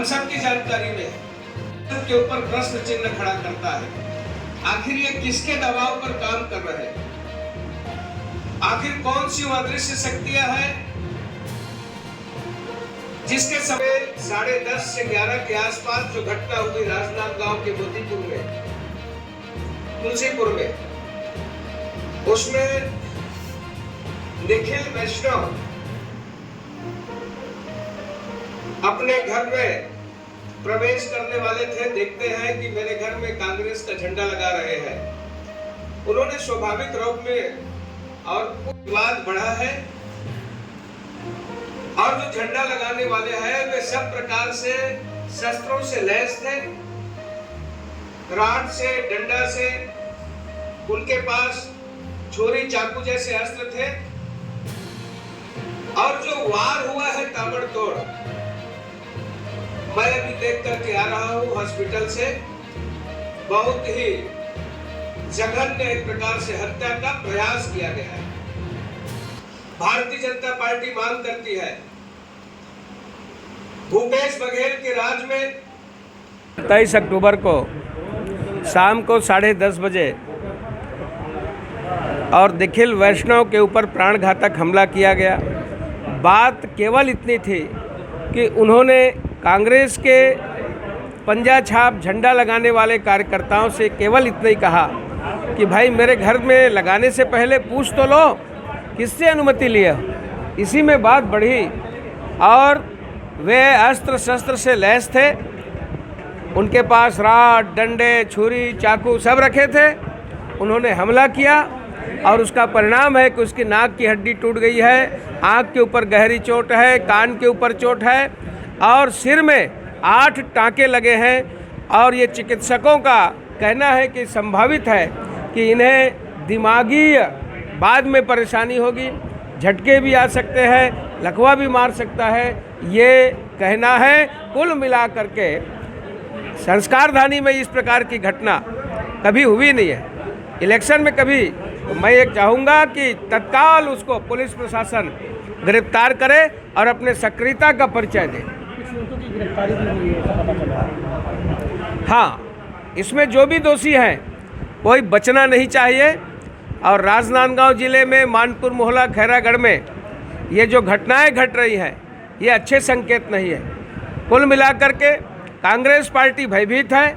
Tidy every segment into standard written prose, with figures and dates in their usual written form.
सबकी जानकारी में है, के ऊपर प्रश्न चिन्ह खड़ा करता है। आखिर ये किसके दबाव पर काम कर रहे हैं? आखिर कौन सी अदृश्य शक्तियां हैं जिसके समय 10:30 से 11 के आसपास जो घटना हुई राजनांदगांव के मोतीपुर में, तुलसीपुर में, उसमें निखिल वैष्णव अपने घर में प्रवेश करने वाले थे। देखते हैं कि मेरे घर में कांग्रेस का झंडा लगा रहे हैं। उन्होंने स्वाभाविक रूप में और विवाद बढ़ा है और जो झंडा लगाने वाले हैं वे सब प्रकार से शस्त्रों से लैस थे, राड से, डंडा से, उनके पास छुरी चाकू जैसे अस्त्र थे और जो वार हुआ है ताबड़तोड़, मैं अभी देख करके आ रहा हूं हॉस्पिटल से, बहुत ही जघन्य एक प्रकार से हत्या का प्रयास किया गया है। भारतीय जनता पार्टी मांग करती है भूपेश बघेल के राज में 23 अक्टूबर को शाम को 10:30 बजे और निखिल वैष्णव के ऊपर प्राणघातक हमला किया गया। बात केवल इतनी थी कि उन्होंने कांग्रेस के पंजा छाप झंडा लगाने वाले कार्यकर्ताओं से केवल इतना ही कहा कि भाई मेरे घर में लगाने से पहले पूछ तो लो किससे अनुमति लिया। इसी में बात बढ़ी और वे अस्त्र शस्त्र से लैस थे, उनके पास राड, डंडे, छुरी, चाकू सब रखे थे। उन्होंने हमला किया और उसका परिणाम है कि उसकी नाक की हड्डी टूट गई है, आँख के ऊपर गहरी चोट है, कान के ऊपर चोट है और सिर में 8 टाँके लगे हैं। और ये चिकित्सकों का कहना है कि संभावित है कि इन्हें दिमागी बाद में परेशानी होगी, झटके भी आ सकते हैं, लकवा भी मार सकता है, ये कहना है। कुल मिलाकर के संस्कारधानी में इस प्रकार की घटना कभी हुई नहीं है। इलेक्शन में कभी, तो मैं ये चाहूँगा कि तत्काल उसको पुलिस प्रशासन गिरफ्तार करे और अपने सक्रियता का परिचय दे। हाँ, इसमें जो भी दोषी हैं कोई बचना नहीं चाहिए। और राजनांदगांव जिले में मानपुर मोहल्ला खैरागढ़ में ये जो घटनाएं घट रही हैं ये अच्छे संकेत नहीं है। कुल मिलाकर के कांग्रेस पार्टी भयभीत है।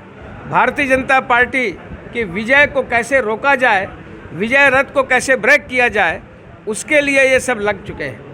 भारतीय जनता पार्टी की विजय को कैसे रोका जाए, विजय रथ को कैसे ब्रेक किया जाए, उसके लिए ये सब लग चुके हैं।